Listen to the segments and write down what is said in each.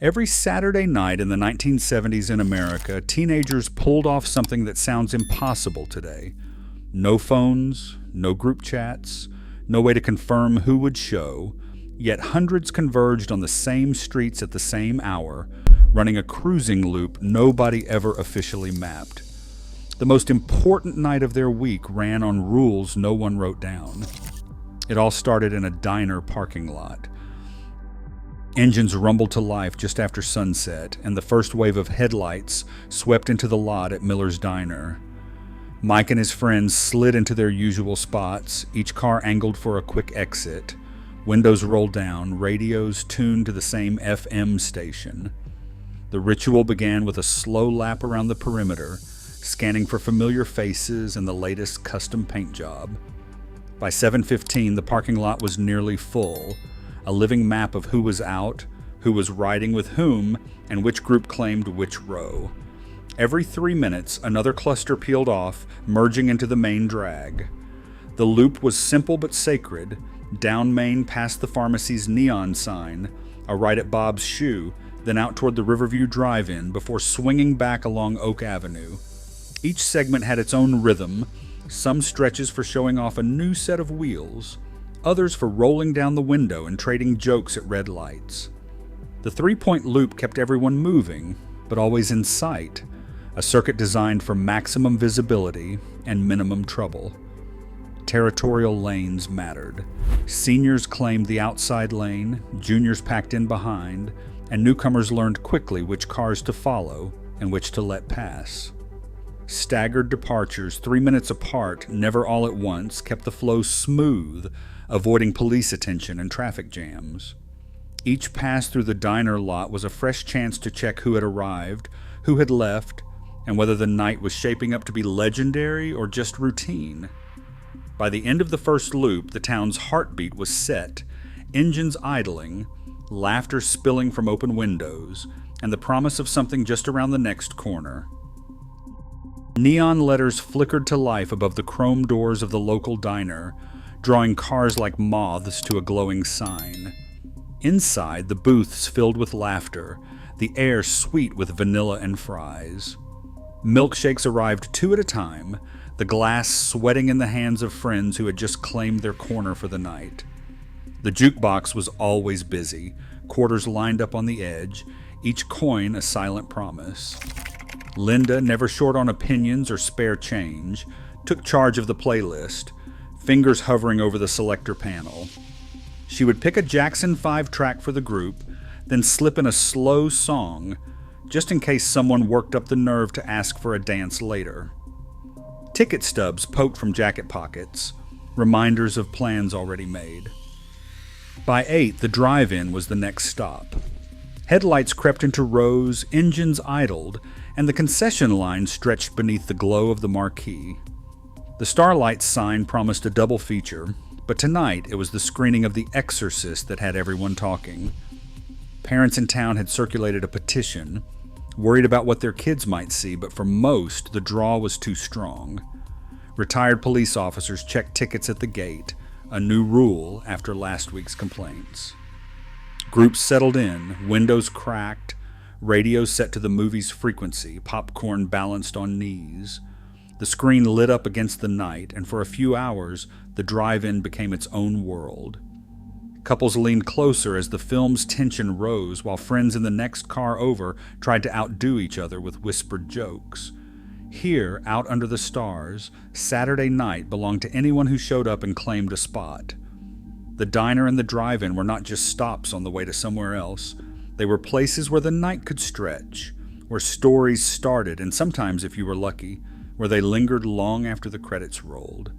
Every Saturday night in the 1970s in America, teenagers pulled off something that sounds impossible today. No phones, no group chats, no way to confirm who would show, yet hundreds converged on the same streets at the same hour, running a cruising loop nobody ever officially mapped. The most important night of their week ran on rules no one wrote down. It all started in a diner parking lot. Engines rumbled to life just after sunset, and the first wave of headlights swept into the lot at Miller's Diner. Mike and his friends slid into their usual spots, each car angled for a quick exit. Windows rolled down, radios tuned to the same FM station. The ritual began with a slow lap around the perimeter, scanning for familiar faces and the latest custom paint job. By 7:15, the parking lot was nearly full, a living map of who was out, who was riding with whom, and which group claimed which row. Every 3 minutes, another cluster peeled off, merging into the main drag. The loop was simple but sacred, down Main past the pharmacy's neon sign, a right at Bob's Shoe, then out toward the Riverview Drive-In before swinging back along Oak Avenue. Each segment had its own rhythm, some stretches for showing off a new set of wheels, others for rolling down the window and trading jokes at red lights. The three-point loop kept everyone moving, but always in sight, a circuit designed for maximum visibility and minimum trouble. Territorial lanes mattered. Seniors claimed the outside lane, juniors packed in behind, and newcomers learned quickly which cars to follow and which to let pass. Staggered departures 3 minutes apart, never all at once, kept the flow smooth, avoiding police attention and traffic jams. Each pass through the diner lot was a fresh chance to check who had arrived, who had left, and whether the night was shaping up to be legendary or just routine. By the end of the first loop, the town's heartbeat was set, engines idling, laughter spilling from open windows, and the promise of something just around the next corner. Neon letters flickered to life above the chrome doors of the local diner, drawing cars like moths to a glowing sign. Inside, the booths filled with laughter, the air sweet with vanilla and fries. Milkshakes arrived 2 at a time, the glass sweating in the hands of friends who had just claimed their corner for the night. The jukebox was always busy, quarters lined up on the edge, each coin a silent promise. Linda, never short on opinions or spare change, took charge of the playlist, fingers hovering over the selector panel. She would pick a Jackson 5 track for the group, then slip in a slow song, just in case someone worked up the nerve to ask for a dance later. Ticket stubs poked from jacket pockets, reminders of plans already made. By 8, the drive-in was the next stop. Headlights crept into rows, engines idled, and the concession line stretched beneath the glow of the marquee. The Starlight sign promised a double feature, but tonight it was the screening of The Exorcist that had everyone talking. Parents in town had circulated a petition, worried about what their kids might see, but for most, the draw was too strong. Retired police officers checked tickets at the gate, a new rule after last week's complaints. Groups settled in, windows cracked, radios set to the movie's frequency, popcorn balanced on knees. The screen lit up against the night, and for a few hours, the drive-in became its own world. Couples leaned closer as the film's tension rose, while friends in the next car over tried to outdo each other with whispered jokes. Here, out under the stars, Saturday night belonged to anyone who showed up and claimed a spot. The diner and the drive-in were not just stops on the way to somewhere else. They were places where the night could stretch, where stories started, and sometimes, if you were lucky, where they lingered long after the credits rolled.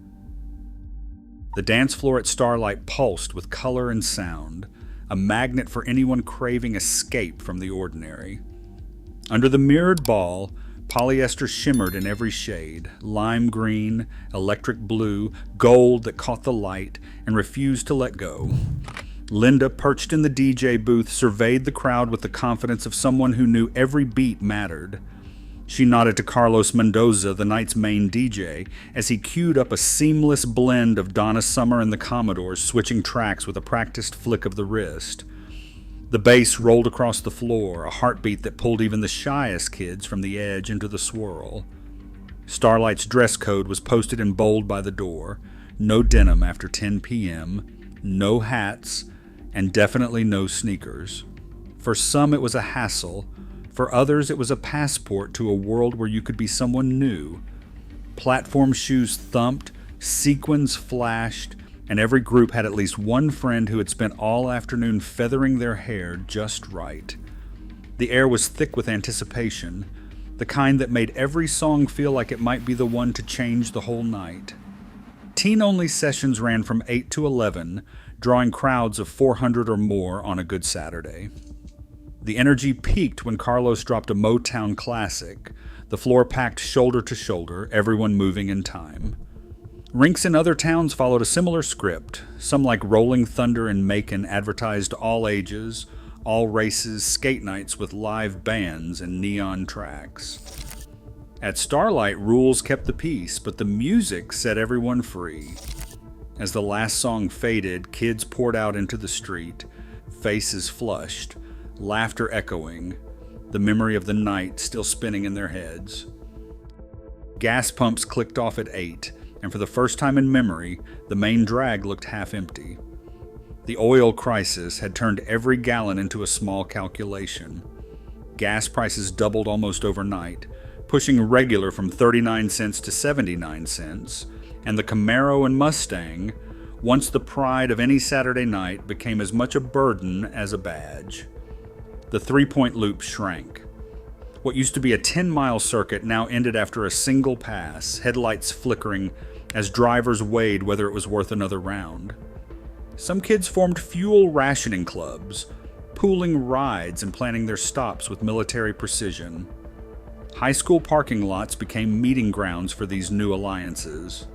The dance floor at Starlight pulsed with color and sound, a magnet for anyone craving escape from the ordinary. Under the mirrored ball, polyester shimmered in every shade, lime green, electric blue, gold that caught the light and refused to let go. Linda, perched in the DJ booth, surveyed the crowd with the confidence of someone who knew every beat mattered. She nodded to Carlos Mendoza, the night's main DJ, as he queued up a seamless blend of Donna Summer and the Commodores, switching tracks with a practiced flick of the wrist. The bass rolled across the floor, a heartbeat that pulled even the shyest kids from the edge into the swirl. Starlight's dress code was posted in bold by the door: no denim after 10 p.m., no hats, and definitely no sneakers. For some it was a hassle, for others it was a passport to a world where you could be someone new. Platform shoes thumped, sequins flashed, and every group had at least one friend who had spent all afternoon feathering their hair just right. The air was thick with anticipation, the kind that made every song feel like it might be the one to change the whole night. Teen-only sessions ran from 8 to 11, drawing crowds of 400 or more on a good Saturday. The energy peaked when Carlos dropped a Motown classic, the floor packed shoulder to shoulder, everyone moving in time. Rinks in other towns followed a similar script. Some like Rolling Thunder in Macon advertised all ages, all races skate nights with live bands and neon tracks. At Starlight, rules kept the peace, but the music set everyone free. As the last song faded, kids poured out into the street, faces flushed, laughter echoing, the memory of the night still spinning in their heads. Gas pumps clicked off at 8, and for the first time in memory, the main drag looked half empty. The oil crisis had turned every gallon into a small calculation. Gas prices doubled almost overnight, pushing regular from 39 cents to 79 cents, and the Camaro and Mustang, once the pride of any Saturday night, became as much a burden as a badge. The three-point loop shrank. What used to be a 10-mile circuit now ended after a single pass, headlights flickering as drivers weighed whether it was worth another round. Some kids formed fuel rationing clubs, pooling rides and planning their stops with military precision. High school parking lots became meeting grounds for these new alliances.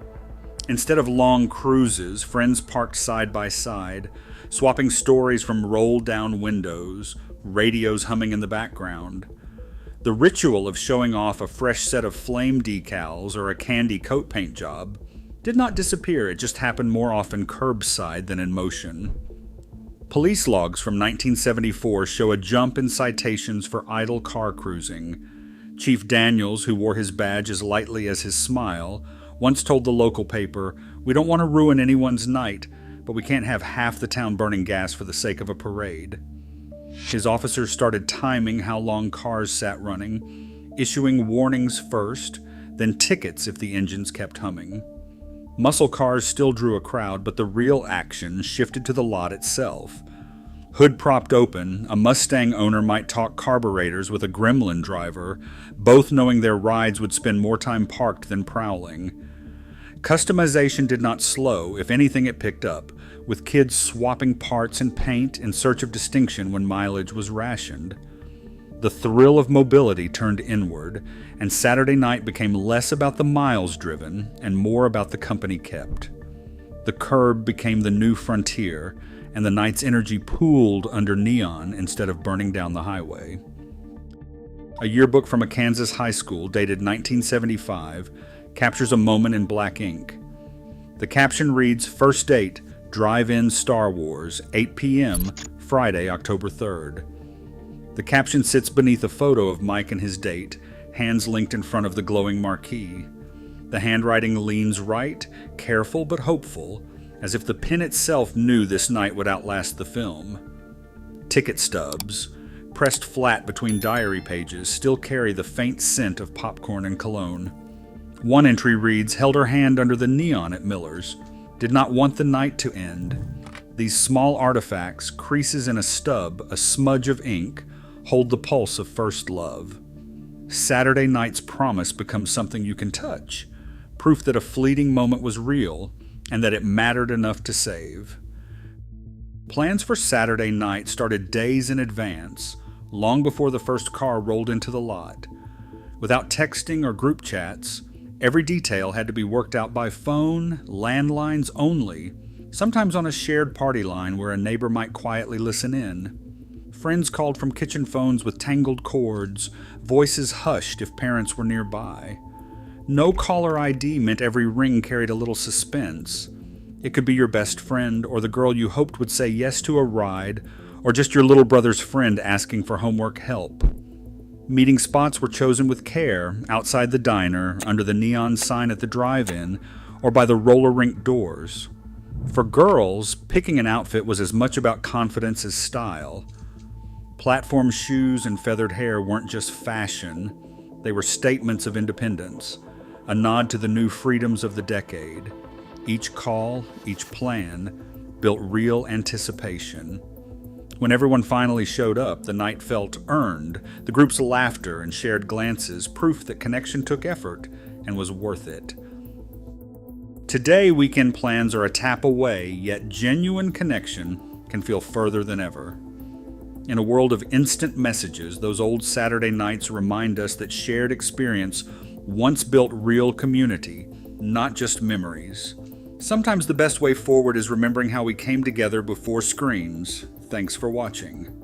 Instead of long cruises, friends parked side by side, swapping stories from roll-down windows, radios humming in the background. The ritual of showing off a fresh set of flame decals or a candy coat paint job did not disappear, it just happened more often curbside than in motion. Police logs from 1974 show a jump in citations for idle car cruising. Chief Daniels, who wore his badge as lightly as his smile, once told the local paper, "We don't want to ruin anyone's night, but we can't have half the town burning gas for the sake of a parade." His officers started timing how long cars sat running, issuing warnings first, then tickets if the engines kept humming. Muscle cars still drew a crowd, but the real action shifted to the lot itself. Hood propped open, a Mustang owner might talk carburetors with a Gremlin driver, both knowing their rides would spend more time parked than prowling. Customization did not slow, if anything it picked up, with kids swapping parts and paint in search of distinction when mileage was rationed. The thrill of mobility turned inward, and Saturday night became less about the miles driven and more about the company kept. The curb became the new frontier, and the night's energy pooled under neon instead of burning down the highway. A yearbook from a Kansas high school dated 1975 captures a moment in black ink. The caption reads, "First date, Drive-In Star Wars, 8 p.m., Friday, October 3rd. The caption sits beneath a photo of Mike and his date, hands linked in front of the glowing marquee. The handwriting leans right, careful but hopeful, as if the pen itself knew this night would outlast the film. Ticket stubs, pressed flat between diary pages, still carry the faint scent of popcorn and cologne. One entry reads, "Held her hand under the neon at Miller's. Did not want the night to end." These small artifacts, creases in a stub, a smudge of ink, hold the pulse of first love. Saturday night's promise becomes something you can touch, proof that a fleeting moment was real and that it mattered enough to save. Plans for Saturday night started days in advance, long before the first car rolled into the lot. Without texting or group chats, every detail had to be worked out by phone, landlines only, sometimes on a shared party line where a neighbor might quietly listen in. Friends called from kitchen phones with tangled cords, voices hushed if parents were nearby. No caller ID meant every ring carried a little suspense. It could be your best friend or the girl you hoped would say yes to a ride, or just your little brother's friend asking for homework help. Meeting spots were chosen with care, outside the diner, under the neon sign at the drive-in, or by the roller rink doors. For girls, picking an outfit was as much about confidence as style. Platform shoes and feathered hair weren't just fashion, they were statements of independence, a nod to the new freedoms of the decade. Each call, each plan, built real anticipation. When everyone finally showed up, the night felt earned, the group's laughter and shared glances, proof that connection took effort and was worth it. Today, weekend plans are a tap away, yet genuine connection can feel further than ever. In a world of instant messages, those old Saturday nights remind us that shared experience once built real community, not just memories. Sometimes the best way forward is remembering how we came together before screens. Thanks for watching.